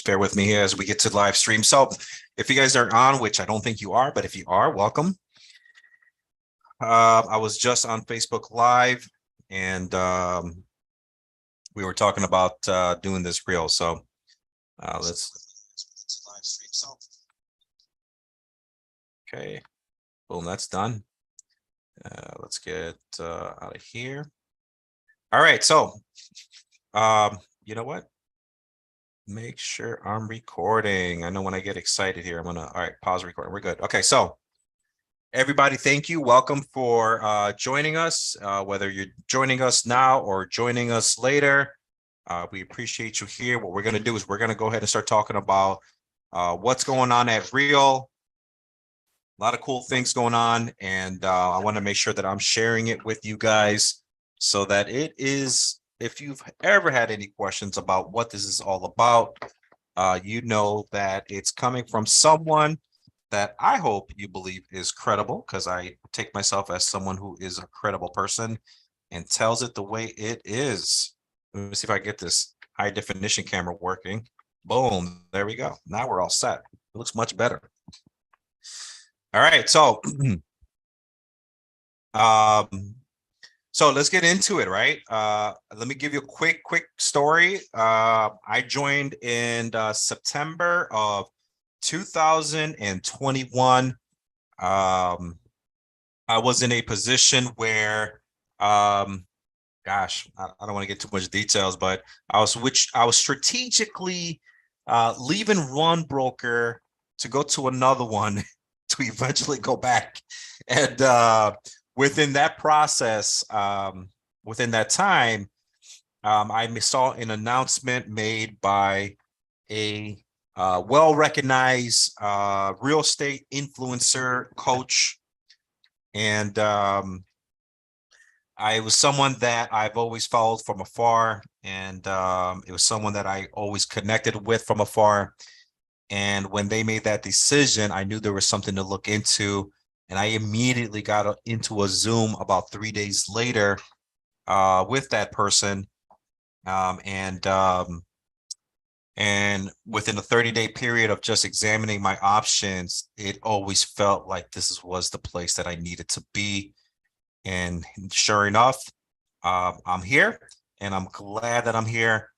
bear with me here as we get to live stream. So if you guys are on, which I don't think you are, but if you are, welcome. I was just on Facebook Live and we were talking about doing this reel. So let's live stream. So okay, boom, that's done. Let's get out of here. All right, so you know what? Make sure I'm recording. I know when I get excited here, all right, pause recording. We're good. Okay, so everybody, thank you. Welcome for joining us, whether you're joining us now or joining us later. We appreciate you here. What we're going to do is we're going to go ahead and start talking about what's going on at Real. A lot of cool things going on, and I want to make sure that I'm sharing it with you guys so that it is, if you've ever had any questions about what this is all about, you know that it's coming from someone that I hope you believe is credible, because I take myself as someone who is a credible person and tells it the way it is. Let me see if I get this high definition camera working. Boom, there we go. Now we're all set. It looks much better. All right, so so let's get into it, right? Let me give you a quick story. I joined in September of 2021. I was in a position where, gosh, I don't want to get too much details, but I was strategically leaving one broker to go to another one to eventually go back. And within that process, within that time, I saw an announcement made by a well-recognized real estate influencer coach. And I was someone that I've always followed from afar. And it was someone that I always connected with from afar. And when they made that decision, I knew there was something to look into. And I immediately got into a Zoom about 3 days later with that person. And within a 30-day period of just examining my options, it always felt like this was the place that I needed to be. And sure enough, I'm here, and I'm glad that I'm here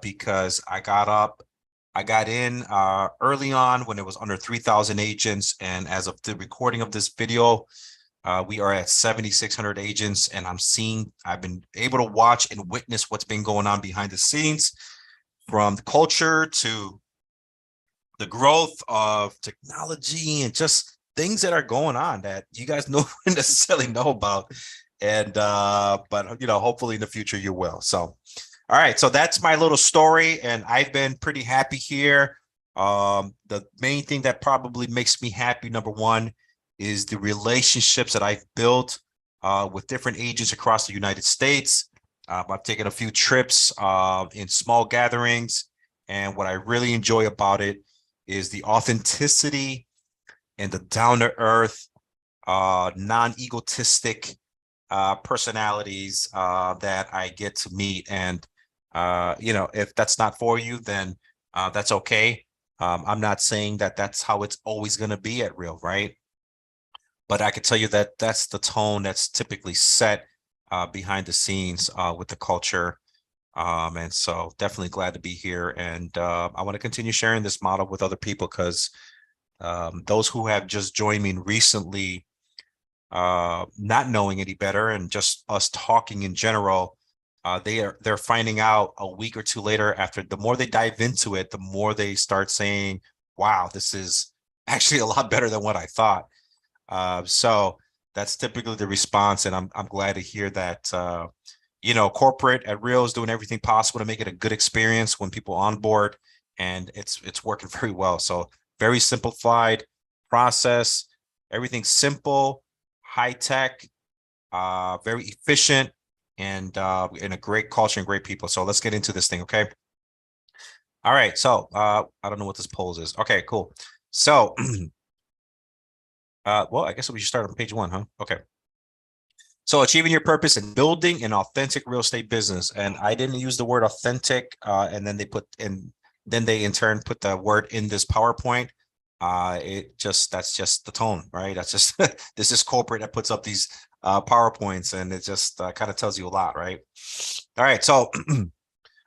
because I got in early on when it was under 3,000 agents. And as of the recording of this video, we are at 7,600 agents, and I've been able to watch and witness what's been going on behind the scenes, from the culture to the growth of technology and just things that are going on that you guys don't necessarily know about. And but hopefully in the future you will. So all right, so that's my little story, and I've been pretty happy here. The main thing that probably makes me happy, number one, is the relationships that I've built with different agents across the United States. I've taken a few trips in small gatherings, and what I really enjoy about it is the authenticity and the down-to-earth, non-egotistic personalities that I get to meet. And if that's not for you, then that's okay. I'm not saying that that's how it's always going to be at Real, right? But I can tell you that that's the tone that's typically set behind the scenes with the culture. And so definitely glad to be here. And I want to continue sharing this model with other people, because those who have just joined me recently, not knowing any better and just us talking in general, they're finding out a week or two later, after the more they dive into it, the more they start saying, wow, this is actually a lot better than what I thought. So that's typically the response, and I'm glad to hear that. Corporate at Real is doing everything possible to make it a good experience when people on board, and it's working very well. So very simplified process, everything simple, high tech, very efficient, and in a great culture and great people. So let's get into this thing, okay? All right, so I don't know what this polls is. Okay, cool. So well, I guess we should start on page 1, huh? Okay. So achieving your purpose and building an authentic real estate business. And I didn't use the word authentic, and then they put in then they in turn put the word in this PowerPoint. That's just the tone, right? That's just this is corporate that puts up these PowerPoints, and it just kind of tells you a lot, right? All right, so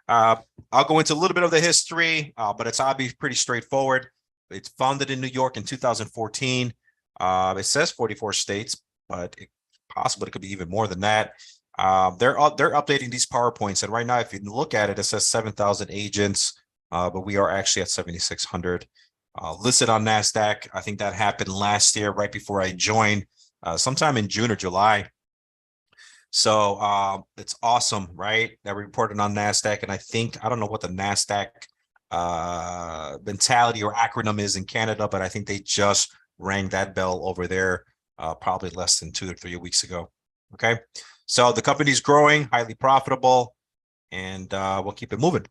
I'll go into a little bit of the history, but it's obviously pretty straightforward. It's founded in New York in 2014. It says 44 states, but it's possible it could be even more than that. They're updating these PowerPoints, and right now, if you look at it, it says 7,000 agents, but we are actually at 7,600. Listed on NASDAQ. I think that happened last year, right before I joined, sometime in June or July. So it's awesome, right? That we reported on NASDAQ. And I don't know what the NASDAQ mentality or acronym is in Canada, but I think they just rang that bell over there probably less than 2 or 3 weeks ago. Okay. So the company's growing, highly profitable, and we'll keep it moving.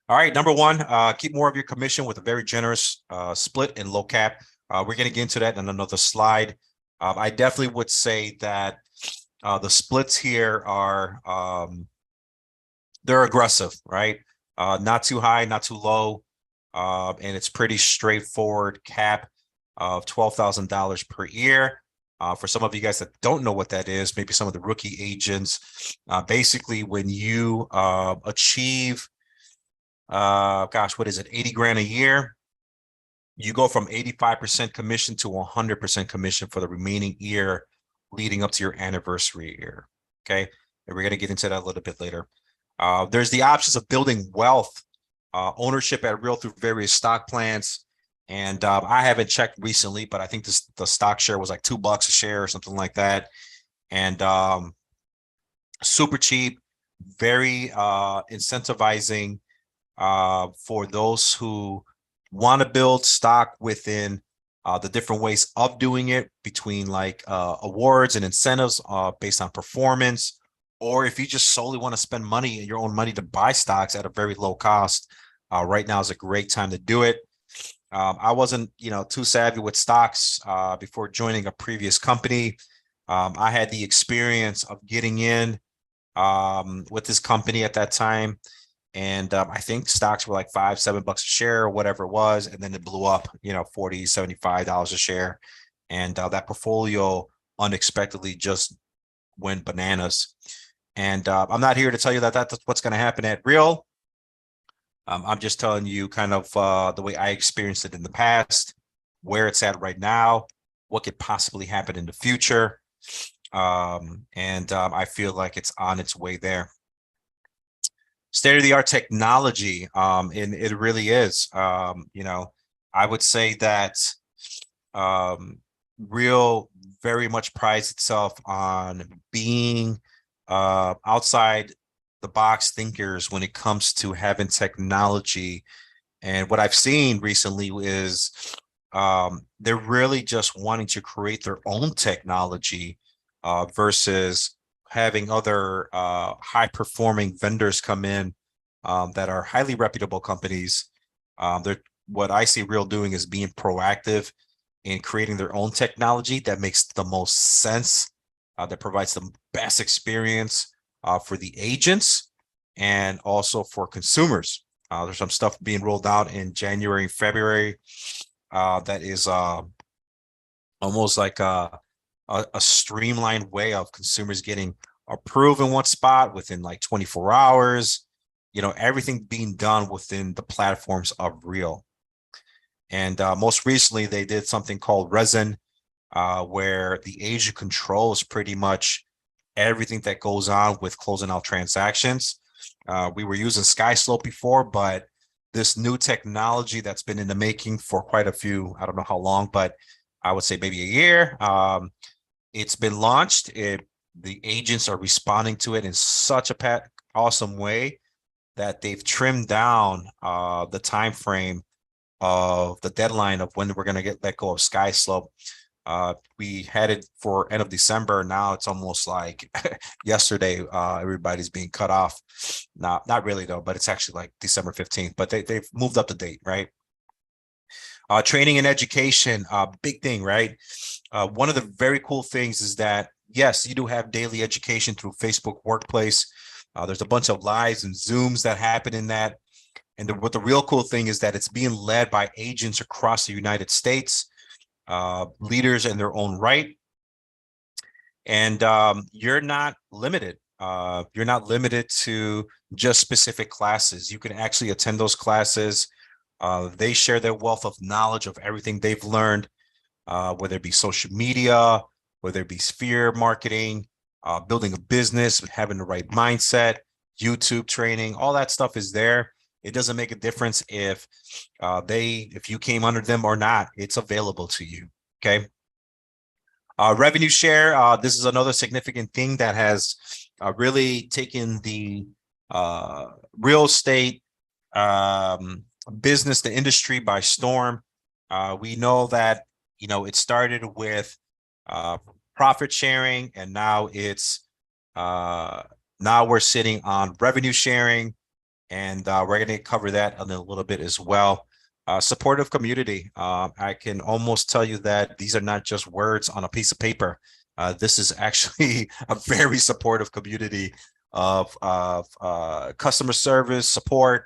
All right, number one, keep more of your commission with a very generous split and low cap. We're going to get into that in another slide. I definitely would say that the splits here are they're aggressive, right? Not too high, not too low, and it's pretty straightforward cap of $12,000 per year. For some of you guys that don't know what that is, maybe some of the rookie agents, basically when you achieve, what is it, 80 grand a year, you go from 85% commission to 100% commission for the remaining year leading up to your anniversary year. Okay. And we're going to get into that a little bit later. There's the options of building wealth, ownership at Real through various stock plans. And I haven't checked recently, but I think the stock share was like $2 a share or something like that. And super cheap, very incentivizing for those who want to build stock within the different ways of doing it, between like awards and incentives based on performance, or if you just solely want to spend money, your own money, to buy stocks at a very low cost. Right now is a great time to do it. I wasn't, too savvy with stocks before joining a previous company. I had the experience of getting in with this company at that time. And I think stocks were like $5-7 a share or whatever it was. And then it blew up, $40-$75 a share. And that portfolio unexpectedly just went bananas. And I'm not here to tell you that that's what's going to happen at Real. I'm just telling you kind of the way I experienced it in the past, where it's at right now, what could possibly happen in the future. I feel like it's on its way there. State-of-the-art technology, and it really is. I would say that Real very much prides itself on being outside the box thinkers when it comes to having technology. And what I've seen recently is they're really just wanting to create their own technology versus having other high performing vendors come in that are highly reputable companies. What I see Real doing is being proactive in creating their own technology that makes the most sense, that provides the best experience for the agents and also for consumers. There's some stuff being rolled out in January and February that is almost like a streamlined way of consumers getting approved in one spot within like 24 hours, everything being done within the platforms of Real. And most recently, they did something called Resin, where the agent controls pretty much everything that goes on with closing out transactions. We were using SkySlope before, but this new technology that's been in the making for quite a few, I don't know how long, but I would say maybe a year. It's been launched. The agents are responding to it in such a awesome way that they've trimmed down the time frame of the deadline of when we're going to let go of SkySlope. We had it for end of December. Now it's almost like yesterday. Everybody's being cut off. Not really though, but it's actually like December 15th. But they've moved up the date, right? Training and education, big thing, right? One of the very cool things is that, yes, you do have daily education through Facebook Workplace. There's a bunch of lives and Zooms that happen in that. And what the real cool thing is that it's being led by agents across the United States, leaders in their own right. And you're not limited. You're not limited to just specific classes. You can actually attend those classes. They share their wealth of knowledge of everything they've learned, whether it be social media, whether it be sphere marketing, building a business, having the right mindset, YouTube training, all that stuff is there. It doesn't make a difference if you came under them or not. It's available to you. Okay. Revenue share. This is another significant thing that has really taken the real estate business, the industry by storm. We know that, it started with profit sharing, and now now we're sitting on revenue sharing, and we're going to cover that in a little bit as well. Supportive community. I can almost tell you that these are not just words on a piece of paper. This is actually a very supportive community of customer service support,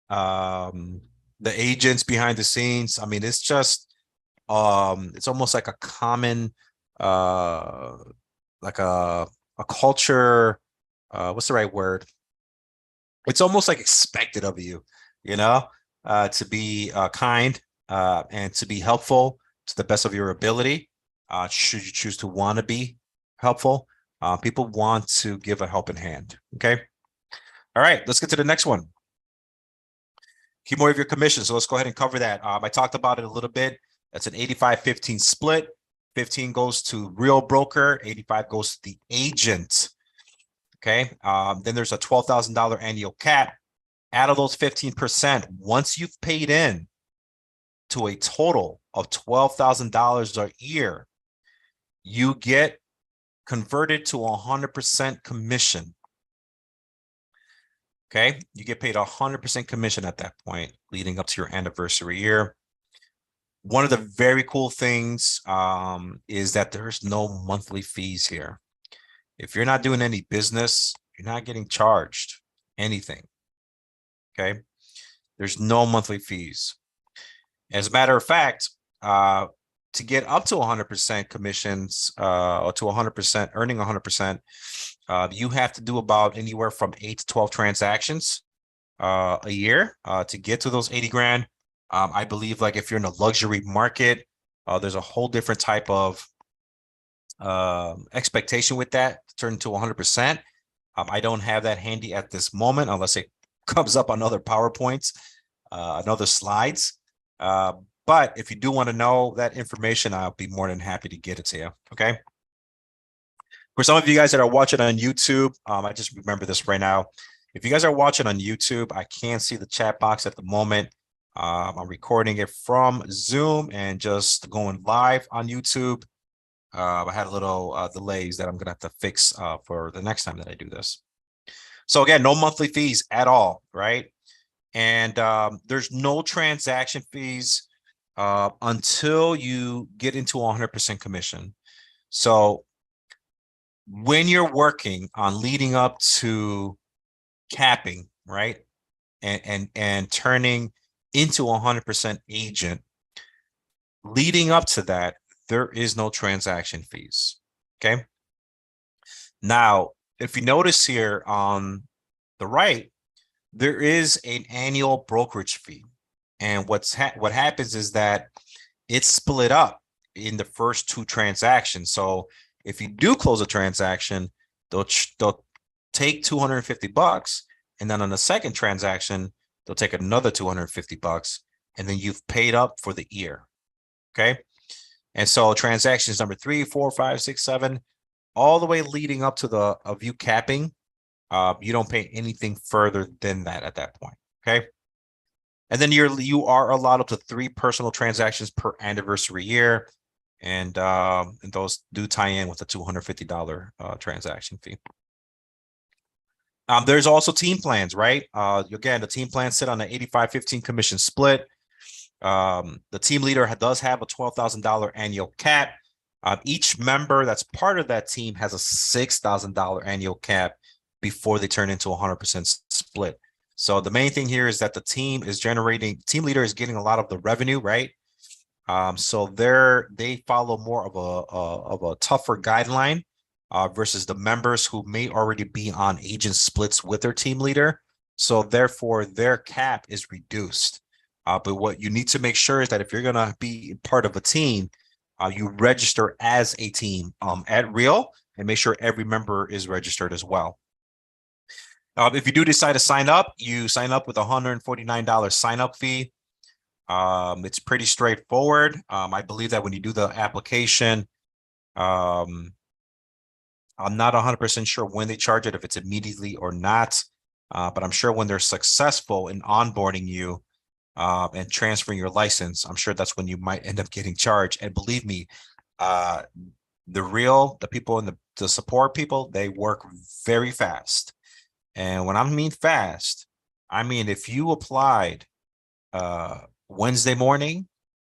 the agents behind the scenes. I mean, it's just it's almost like a common like a culture. What's the right word? It's almost like expected of you, to be kind and to be helpful to the best of your ability. Should you choose to want to be helpful, people want to give a helping hand. Okay. All right, let's get to the next one. Keep more of your commission. So let's go ahead and cover that. I talked about it a little bit. That's an 85-15 split. 15 goes to real broker, 85 goes to the agent. Okay. Then there's a $12,000 annual cap. Out of those 15%, once you've paid in to a total of $12,000 a year, you get converted to 100% commission. Okay, you get paid 100% commission at that point, leading up to your anniversary year. One of the very cool things is that there's no monthly fees here. If you're not doing any business, you're not getting charged anything. Okay, there's no monthly fees. As a matter of fact, to get up to 100% commissions, or to 100% earning 100%, you have to do about anywhere from 8 to 12 transactions a year to get to those 80 grand. I believe, like, if you're in a luxury market, there's a whole different type of expectation with that to turn to 100%. I don't have that handy at this moment unless it comes up on other PowerPoints, on other slides. But if you do want to know that information, I'll be more than happy to get it to you. Okay. For some of you guys that are watching on YouTube, I just remember this right now. If you guys are watching on YouTube, I can't see the chat box at the moment. I'm recording it from Zoom and just going live on YouTube. I had a little delays that I'm going to have to fix for the next time that I do this. So again, no monthly fees at all, right? And there's no transaction fees until you get into 100% commission. So when you're working on leading up to capping, right, and turning into 100% agent, leading up to that, there is no transaction fees. Okay. Now, if you notice here on the right, there is an annual brokerage fee. And what happens is that it's split up in the first 2 transactions. So if you do close a transaction, they'll take $250, and then on the second transaction, they'll take another $250, and then you've paid up for the year. Okay. And so transactions number 3, 4, 5, 6, 7, all the way leading up to the you capping, you don't pay anything further than that at that point. Okay. And then you are allowed up to 3 personal transactions per anniversary year. And those do tie in with the $250 transaction fee. There's also team plans, right? Again, the team plans sit on an 85-15 commission split. The team leader does have a $12,000 annual cap. Each member that's part of that team has a $6,000 annual cap before they turn into 100% split. So the main thing here is that the team leader is getting a lot of the revenue, right? So they follow more of a tougher guideline versus the members who may already be on agent splits with their team leader. So therefore, their cap is reduced. But what you need to make sure is that if you're gonna be part of a team, you register as a team at Real and make sure every member is registered as well. If you do decide to sign up, you sign up with a $149 sign up fee. It's pretty straightforward. I believe that when you do the application, I'm not 100% sure when they charge it, if it's immediately or not. But I'm sure when they're successful in onboarding you and transferring your license, I'm sure that's when you might end up getting charged. And believe me, the people in the support people, they work very fast. And when I mean fast, I mean if you applied Wednesday morning,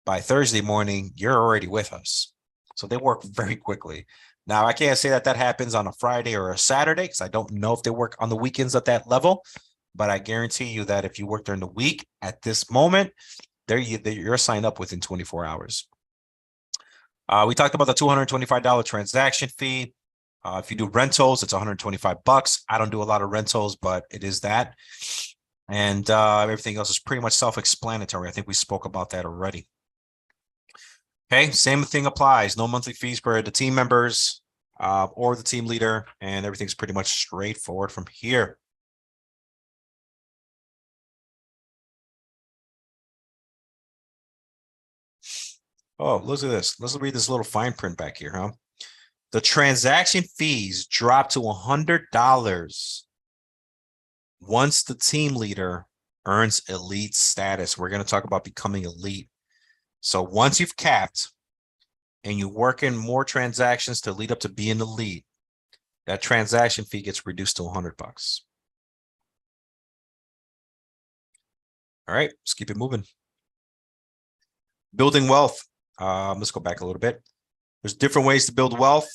by Thursday morning, you're already with us. So they work very quickly. Now, I can't say that that happens on a Friday or a Saturday because I don't know if they work on the weekends at that level. But I guarantee you that if you work during the week at this moment, you're signed up within 24 hours. We talked about the $225 transaction fee. If you do rentals, it's $125. I don't do a lot of rentals, but it is that. And everything else is pretty much self-explanatory. I think we spoke about that already. Okay, same thing applies. No monthly fees for the team members or the team leader, and everything's pretty much straightforward from here. Oh, look at this. Let's read this little fine print back here, huh? The transaction fees drop to $100 once the team leader earns elite status. We're going to talk about becoming elite. So once you've capped and you work in more transactions to lead up to being elite, that transaction fee gets reduced to $100. All right, let's keep it moving. Building wealth. Let's go back a little bit. There's different ways to build wealth.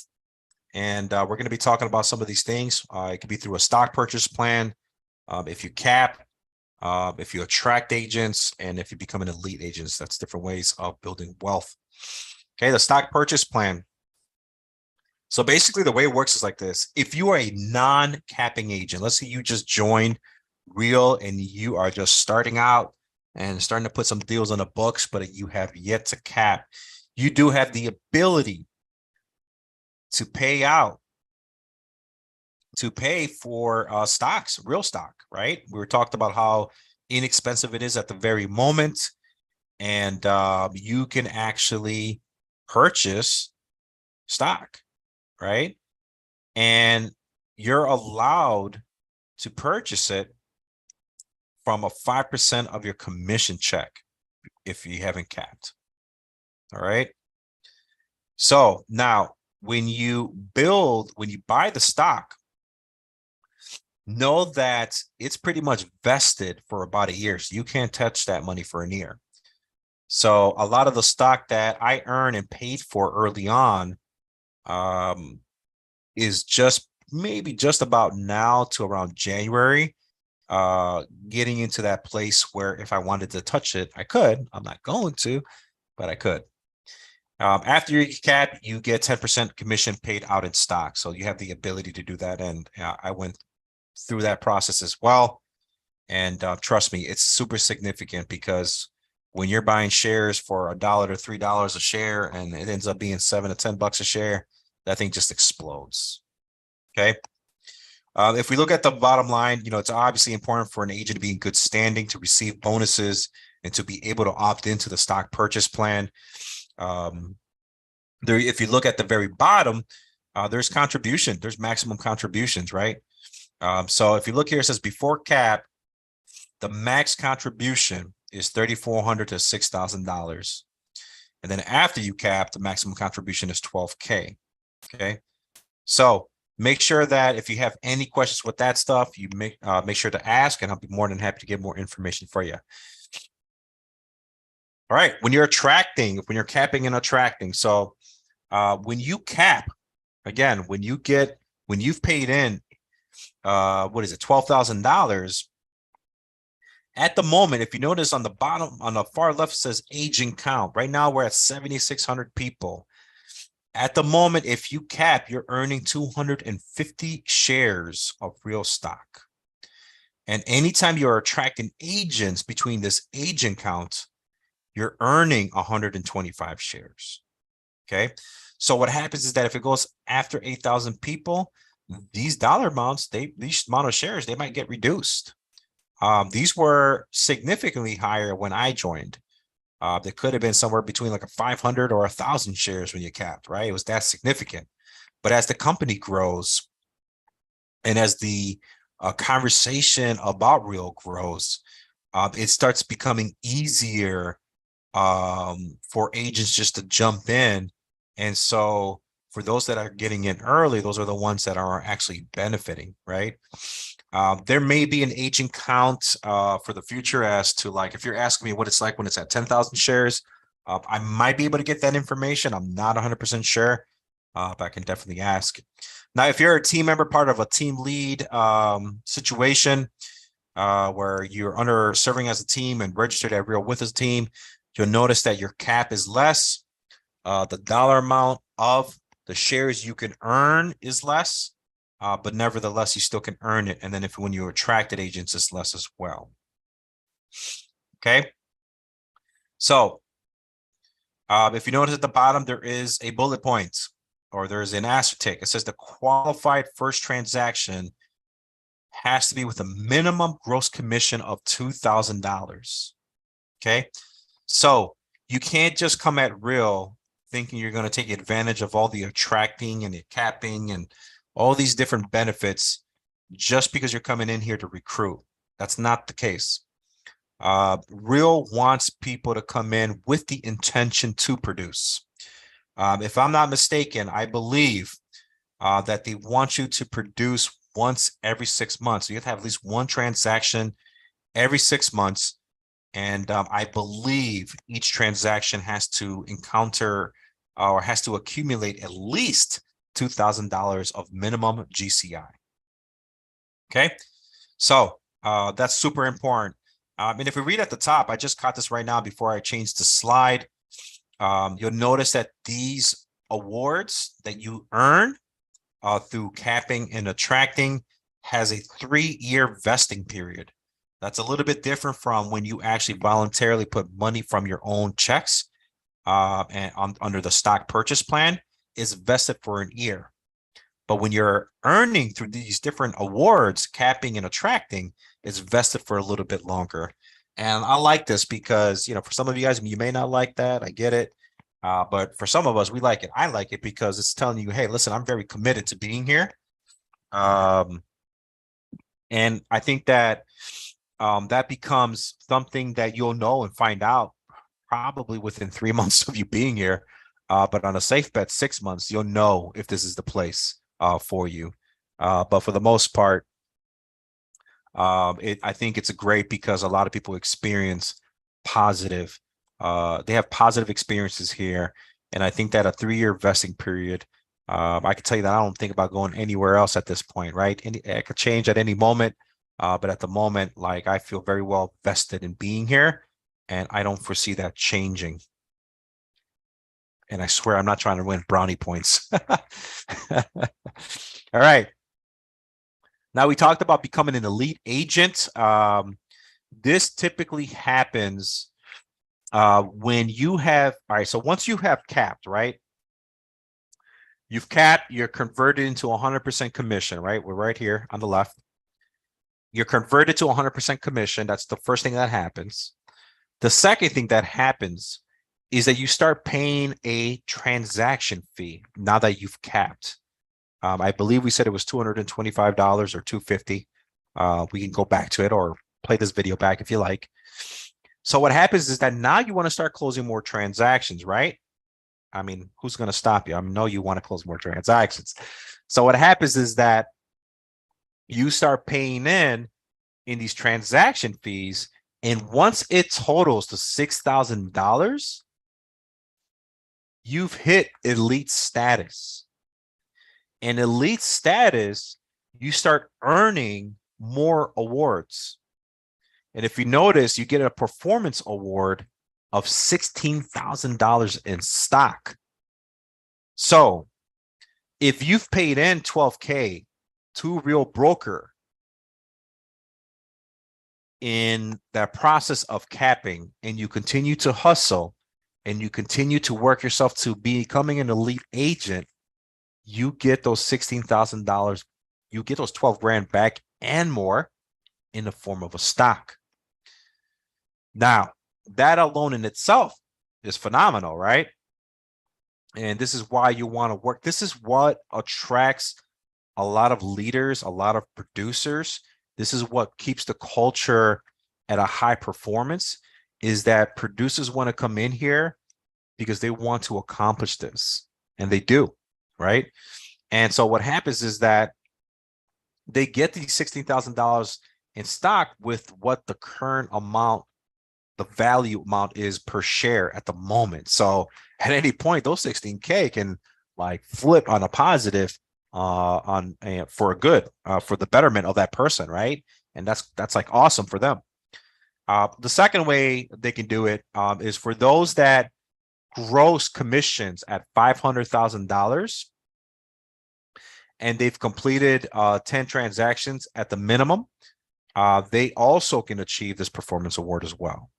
And we're going to be talking about some of these things. It could be through a stock purchase plan. If you cap, if you attract agents, and if you become an elite agent, that's different ways of building wealth. Okay, the stock purchase plan. So basically the way it works is like this. If you are a non-capping agent, let's say you just joined Real and you are just starting out and starting to put some deals on the books, but you have yet to cap, you do have the ability to pay for stocks, real stock, right? We were talked about how inexpensive it is at the very moment. And you can actually purchase stock, right? And you're allowed to purchase it from a 5% of your commission check if you haven't capped. All right. So now when you buy the stock, know that it's pretty much vested for about a year. So you can't touch that money for a year. So a lot of the stock that I earned and paid for early on is maybe just about now to around January, getting into that place where if I wanted to touch it, I could. I'm not going to, but I could. After you cap, you get 10% commission paid out in stock. So you have the ability to do that. And I went through that process as well. And trust me, it's super significant because when you're buying shares for $1 to $3 a share and it ends up being $7 to $10 a share, that thing just explodes. Okay. If we look at the bottom line, it's obviously important for an agent to be in good standing, to receive bonuses, and to be able to opt into the stock purchase plan. If you look at the very bottom, there's maximum contributions, right? So if you look here, it says before cap, the max contribution is $3,400 to $6,000. And then after you cap, the maximum contribution is $12K. Okay. So make sure that if you have any questions with that stuff, you make sure to ask, and I'll be more than happy to get more information for you. All right. When you're capping and attracting. So when you cap, again, when you've paid in, what is it, $12,000, At the moment, if you notice on the bottom, on the far left, it says agent count. Right now, we're at 7,600 people. At the moment, if you cap, you're earning 250 shares of real stock. And anytime you're attracting agents between this agent count, you're earning 125 shares. Okay. So what happens is that if it goes after 8,000 people, these dollar amounts, these amount of shares, they might get reduced. These were significantly higher when I joined. There could have been somewhere between like a 500 or 1,000 shares when you capped, right? It was that significant. But as the company grows and as the conversation about Real grows, it starts becoming easier for agents just to jump in. And so for those that are getting in early, those are the ones that are actually benefiting, right? There may be an agent count for the future as to, like, if you're asking me what it's like when it's at 10,000 shares, I might be able to get that information. I'm not 100% sure, but I can definitely ask. Now, if you're a team member, part of a team lead situation where you're under serving as a team and registered at Real with a team, you'll notice that your cap is less. The dollar amount of the shares you can earn is less, but nevertheless, you still can earn it. And then when you attracted agents, it's less as well. Okay. So if you notice at the bottom, there is a bullet point, or there's an asterisk. It says the qualified first transaction has to be with a minimum gross commission of $2,000. Okay. So you can't just come at Real thinking you're going to take advantage of all the attracting and the capping and all these different benefits just because you're coming in here to recruit. That's not the case. Real wants people to come in with the intention to produce. If I'm not mistaken, I believe that they want you to produce once every 6 months. So you have to have at least one transaction every 6 months. And I believe each transaction has to encounter or has to accumulate at least $2,000 of minimum GCI. Okay, so that's super important. And if we read at the top, I just caught this right now before I change the slide. You'll notice that these awards that you earn through capping and attracting has a 3-year vesting period. That's a little bit different from when you actually voluntarily put money from your own checks and under the stock purchase plan is vested for a year. But when you're earning through these different awards, capping and attracting, it's vested for a little bit longer. And I like this because, for some of you guys, you may not like that. I get it. But for some of us, we like it. I like it because it's telling you, hey, listen, I'm very committed to being here. And I think that that becomes something that you'll know and find out probably within 3 months of you being here. But on a safe bet, 6 months, you'll know if this is the place for you. But for the most part, I think it's great because a lot of people experience positive. They have positive experiences here. And I think that a 3-year vesting period, I can tell you that I don't think about going anywhere else at this point, right? It could change at any moment. But at the moment, like, I feel very well vested in being here, and I don't foresee that changing. And I swear I'm not trying to win brownie points. All right. Now we talked about becoming an elite agent. This typically happens when you have, all right, so once you have capped, right? You've capped, you're converted into 100% commission, right? We're right here on the left. You're converted to 100% commission. That's the first thing that happens. The second thing that happens is that you start paying a transaction fee now that you've capped. I believe we said it was $225 or $250. We can go back to it or play this video back if you like. So what happens is that now you want to start closing more transactions, right? I mean, who's going to stop you? I know you want to close more transactions. So what happens is that you start paying in these transaction fees. And once it totals to $6,000, you've hit elite status. And elite status, you start earning more awards. And if you notice, you get a performance award of $16,000 in stock. So if you've paid in 12K to Real Broker in that process of capping, and you continue to hustle and you continue to work yourself to becoming an elite agent, you get those $16,000, you get those 12 grand back and more in the form of a stock. Now, that alone in itself is phenomenal, right? And this is why you want to work. This is what attracts a lot of leaders, a lot of producers. This is what keeps the culture at a high performance, is that producers want to come in here because they want to accomplish this, and they do, right? And so what happens is that they get these $16,000 in stock with what the current amount, the value amount is per share at the moment. So at any point, those 16K can like flip on a positive for a good, for the betterment of that person, right? And that's like awesome for them. The second way they can do it is for those that gross commissions at $500,000 and they've completed 10 transactions at the minimum. They also can achieve this performance award as well.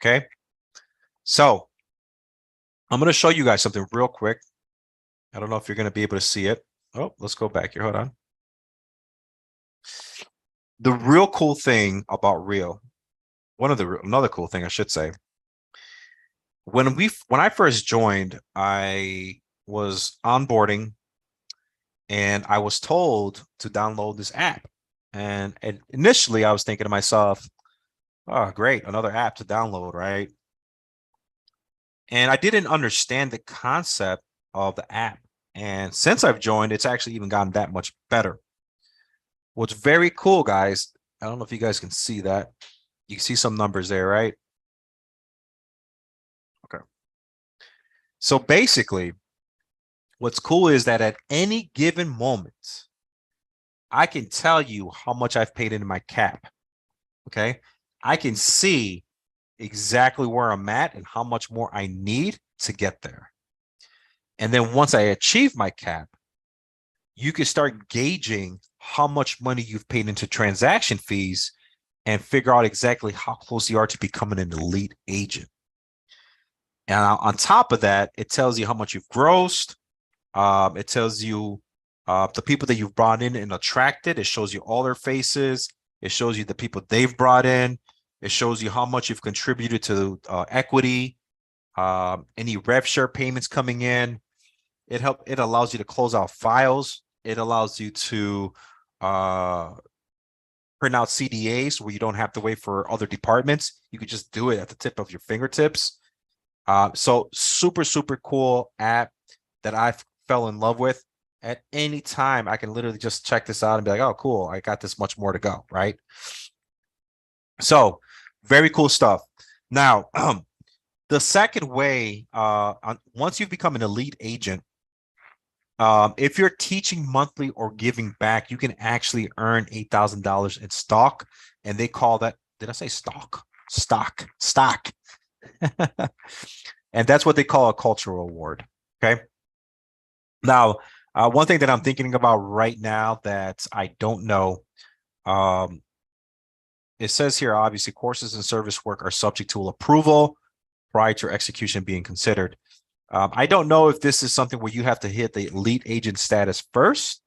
Okay, so I'm going to show you guys something real quick. I don't know if you're going to be able to see it. Oh, let's go back here. Hold on. The real cool thing about Real, another cool thing I should say, when I first joined, I was onboarding and I was told to download this app. And initially I was thinking to myself, oh, great, another app to download, right? And I didn't understand the concept of the app. And since I've joined, it's actually even gotten that much better. What's very cool, guys, I don't know if you guys can see that. You can see some numbers there, right? Okay. So basically, what's cool is that at any given moment, I can tell you how much I've paid into my cap. Okay. I can see exactly where I'm at and how much more I need to get there. And then once I achieve my cap, you can start gauging how much money you've paid into transaction fees and figure out exactly how close you are to becoming an elite agent. And on top of that, it tells you how much you've grossed. It tells you the people that you've brought in and attracted. It shows you all their faces. It shows you the people they've brought in. It shows you how much you've contributed to equity, any rev share payments coming in. It allows you to close out files. It allows you to print out CDAs where you don't have to wait for other departments. You could just do it at the tip of your fingertips. So super, super cool app that I fell in love with. At any time, I can literally just check this out and be like, oh, cool, I got this much more to go, right? So very cool stuff. Now, the second way, once you've become an elite agent, if you're teaching monthly or giving back, you can actually earn $8,000 in stock. And they call that, did I say stock? Stock. And that's what they call a cultural award. Okay. Now, one thing that I'm thinking about right now that I don't know, it says here, obviously, courses and service work are subject to approval prior to execution being considered. I don't know if this is something where you have to hit the elite agent status first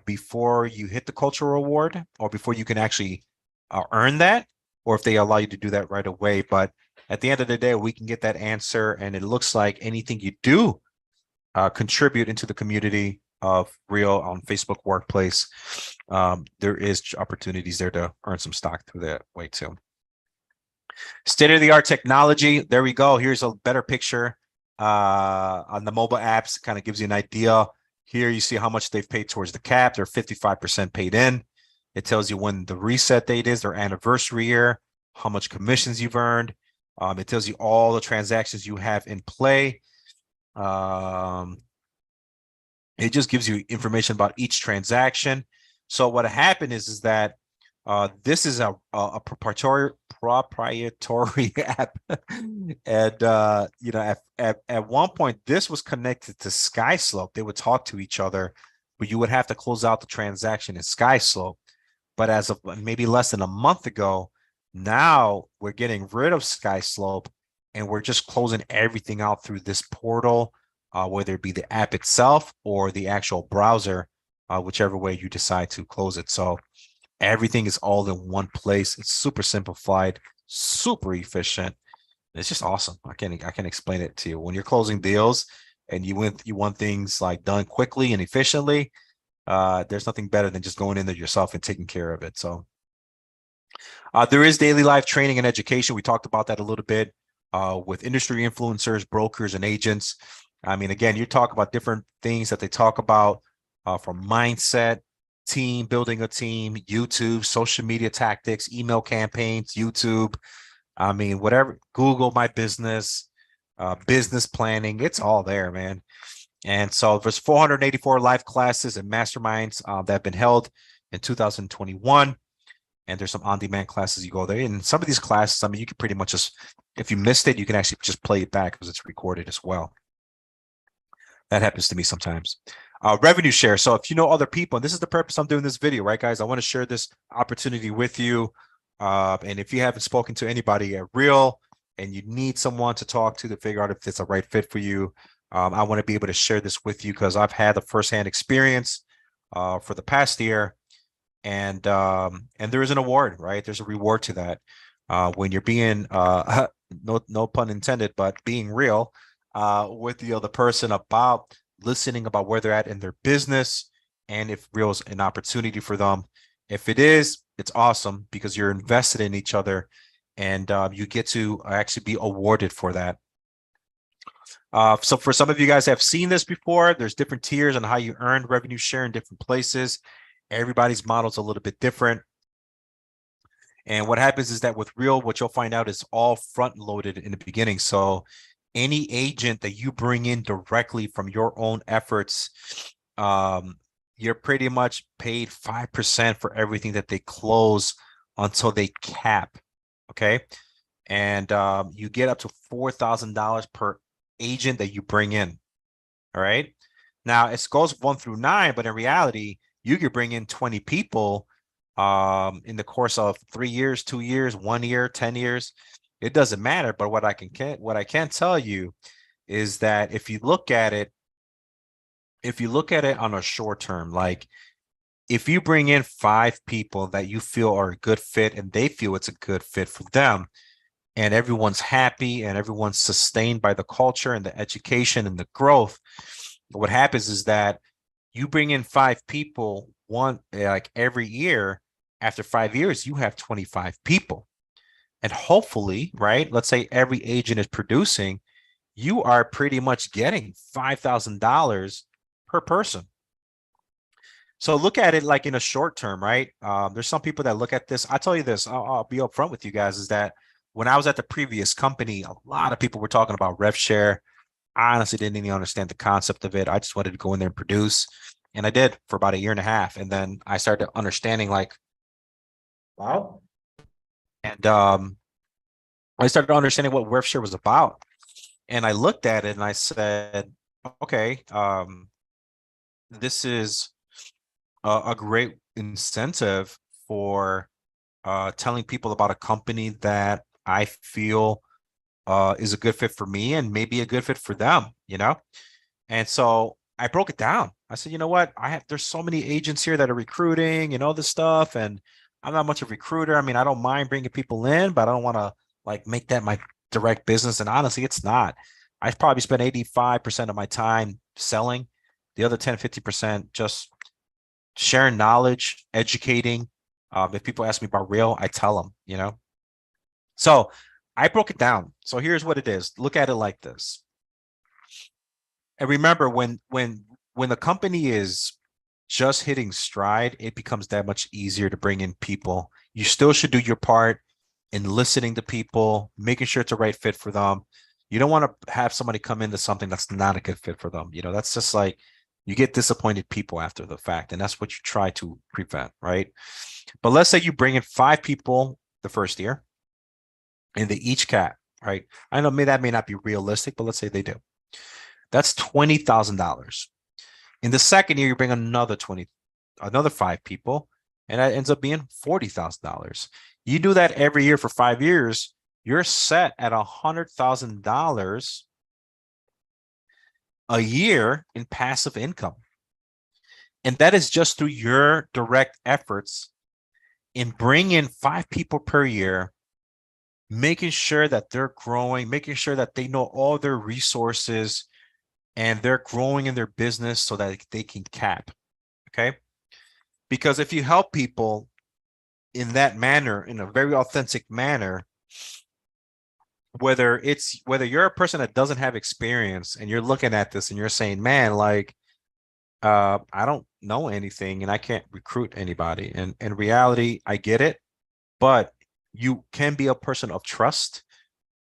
before you hit the cultural award, or before you can actually earn that, or if they allow you to do that right away. But at the end of the day, we can get that answer, and it looks like anything you do contribute into the community of Real on Facebook Workplace, there is opportunities there to earn some stock through that way too. State-of-the-art technology. There we go. Here's a better picture on the mobile apps. Kind of gives you an idea. Here you see how much they've paid towards the cap. They're 55% paid in. It tells you when the reset date is, their anniversary year, how much commissions you've earned. It tells you all the transactions you have in play. It just gives you information about each transaction. So what happened is that This is a proprietary app. And at one point this was connected to SkySlope. They would talk to each other, but you would have to close out the transaction in SkySlope. But as of maybe less than a month ago, now we're getting rid of SkySlope and we're just closing everything out through this portal, whether it be the app itself or the actual browser, whichever way you decide to close it. So everything is all in one place. It's super simplified, super efficient. It's just awesome. I can explain it to you. When you're closing deals and you want things like done quickly and efficiently, there's nothing better than just going in there yourself and taking care of it. So there is daily life training and education. We talked about that a little bit with industry influencers, brokers, and agents. I mean, again, you talk about different things that they talk about from mindset, team, building a team, YouTube, social media tactics, email campaigns, YouTube. I mean, whatever, Google My Business, business planning, it's all there, man. And so there's 484 live classes and masterminds that have been held in 2021. And there's some on-demand classes you go there. And some of these classes, I mean, you can pretty much just, if you missed it, you can actually just play it back because it's recorded as well. That happens to me sometimes. Revenue share. So if you know other people, and this is the purpose I'm doing this video, right, guys? I want to share this opportunity with you. And if you haven't spoken to anybody at Real and you need someone to talk to figure out if it's a right fit for you, I want to be able to share this with you because I've had the firsthand experience for the past year. And there is an award, right? There's a reward to that when you're being no pun intended, but being real with the other person about listening about where they're at in their business and if Real is an opportunity for them. If it is, it's awesome because you're invested in each other and you get to actually be awarded for that. So for some of you guys have seen this before, there's different tiers on how you earn revenue share in different places. Everybody's model is a little bit different. And what happens is that with Real, what you'll find out is all front loaded in the beginning. So any agent that you bring in directly from your own efforts, you're pretty much paid 5% for everything that they close until they cap. Okay. And you get up to $4,000 per agent that you bring in. All right. Now it goes 1 through 9, but in reality, you could bring in 20 people in the course of 3 years, 2 years, 1 year, 10 years. It doesn't matter. But what I can tell you is that if you look at it on a short term, like if you bring in 5 people that you feel are a good fit and they feel it's a good fit for them, and everyone's happy and everyone's sustained by the culture and the education and the growth, what happens is that you bring in 5 people like every year. After 5 years, you have 25 people. And hopefully, right, let's say every agent is producing, you are pretty much getting $5,000 per person. So look at it like in a short term, right? There's some people that look at this. I'll tell you this, I'll be upfront with you guys, is that when I was at the previous company, a lot of people were talking about rev share. I honestly didn't even understand the concept of it. I just wanted to go in there and produce. And I did for about 1.5 years. And then I started understanding like, wow. And I started understanding what rev share was about. And I looked at it and I said, okay, this is a great incentive for telling people about a company that I feel is a good fit for me and maybe a good fit for them, you know? And so I broke it down. I said, you know what? There's so many agents here that are recruiting and all this stuff. And I'm not much of a recruiter. I mean, I don't mind bringing people in, but I don't want to like make that my direct business. And honestly, it's not. I probably spend 85% of my time selling, the other 10, 50% just sharing knowledge, educating. If people ask me about Real, I tell them, you know. So I broke it down. So here's what it is. Look at it like this. And remember, when the company is just hitting stride, it becomes that much easier to bring in people. You still should do your part in listening to people, making sure it's a right fit for them. You don't want to have somebody come into something that's not a good fit for them. You know, that's just like, You get disappointed people after the fact, and that's what you try to prevent, right? But let's say you bring in 5 people the first year and they each cap, right? I know that may not be realistic, but let's say they do. That's $20,000. In the second year, you bring another 5 people, and that ends up being $40,000. You do that every year for 5 years, you're set at $100,000 a year in passive income. And that is just through your direct efforts in bringing 5 people per year, making sure that they're growing, making sure that they know all their resources and they're growing in their business so that they can cap. Okay. Because if you help people in that manner, in a very authentic manner, whether you're a person that doesn't have experience and you're looking at this and you're saying, man, like, I don't know anything and I can't recruit anybody. And in reality, I get it, but you can be a person of trust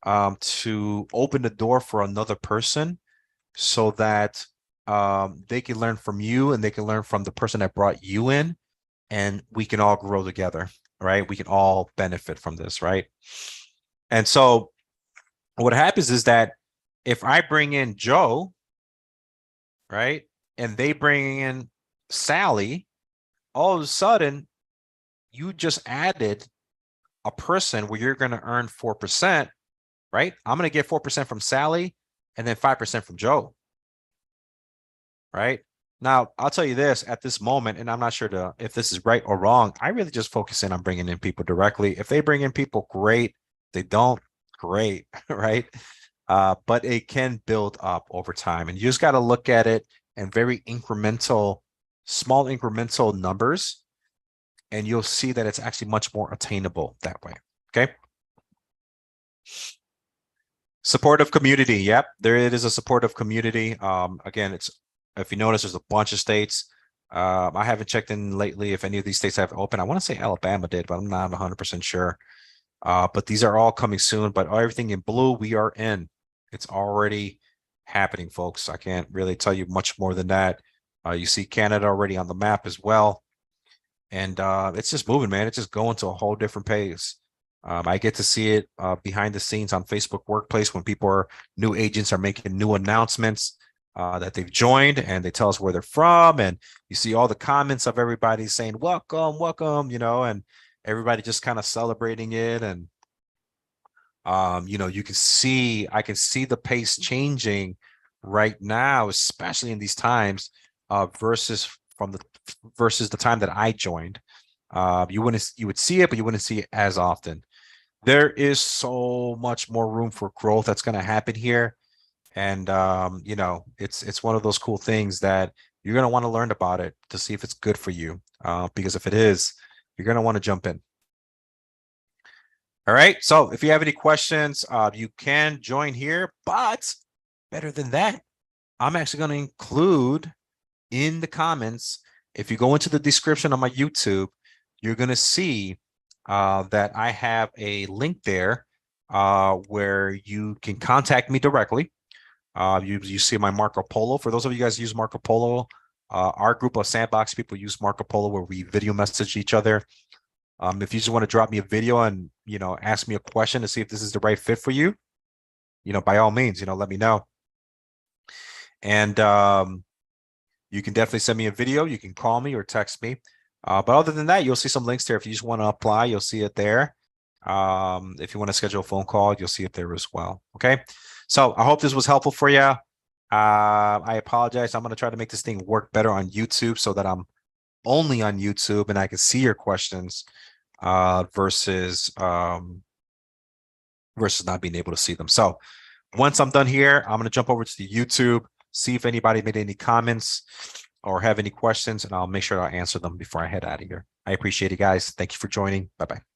to open the door for another person so that they can learn from you and they can learn from the person that brought you in, and we can all grow together, right? We can all benefit from this, right? And so what happens is that if I bring in Joe, right, and they bring in Sally, all of a sudden you just added a person where you're going to earn 4%, right? I'm going to get 4% from Sally and then 5% from Joe, right? Now, I'll tell you this at this moment, and I'm not sure if this is right or wrong. I really just focus in on bringing in people directly. If they bring in people, great. They don't, great, right? But it can build up over time, and you just got to look at it in very small incremental numbers, and you'll see that it's actually much more attainable that way. Okay. Supportive community. Yep, there it is, a supportive community. Again, if you notice, there's a bunch of states. I haven't checked in lately if any of these states have open. I want to say Alabama did, but I'm not 100% sure. But these are all coming soon. But everything in blue, we are in. It's already happening, folks. I can't really tell you much more than that. You see Canada already on the map as well. And it's just moving, man. It's just going to a whole different pace. I get to see it behind the scenes on Facebook Workplace when new agents are making new announcements that they've joined, and they tell us where they're from. And you see all the comments of everybody saying, welcome, welcome, and everybody just kind of celebrating it. And, I can see the pace changing right now, especially in these times versus the time that I joined. You would see it, but you wouldn't see it as often. There is so much more room for growth that's going to happen here. And, it's one of those cool things that you're going to want to learn about it to see if it's good for you. Because if it is, you're going to want to jump in. All right. So if you have any questions, you can join here, but better than that, I'm actually going to include in the comments, if you go into the description of my YouTube, you're going to see that I have a link there where you can contact me directly. You see my Marco Polo. For those of you guys who use Marco Polo, our group of sandbox people use Marco Polo, where we video message each other. If you just want to drop me a video and, ask me a question to see if this is the right fit for you, by all means, let me know. And you can definitely send me a video. You can call me or text me. But other than that, you'll see some links there. If you just want to apply, you'll see it there. If you want to schedule a phone call, you'll see it there as well. Okay. So I hope this was helpful for you. I apologize. I'm going to try to make this thing work better on YouTube so that I'm only on YouTube and I can see your questions versus not being able to see them. So once I'm done here, I'm going to jump over to the YouTube, see if anybody made any comments or have any questions, and I'll make sure I answer them before I head out of here. I appreciate it, guys. Thank you for joining. Bye-bye.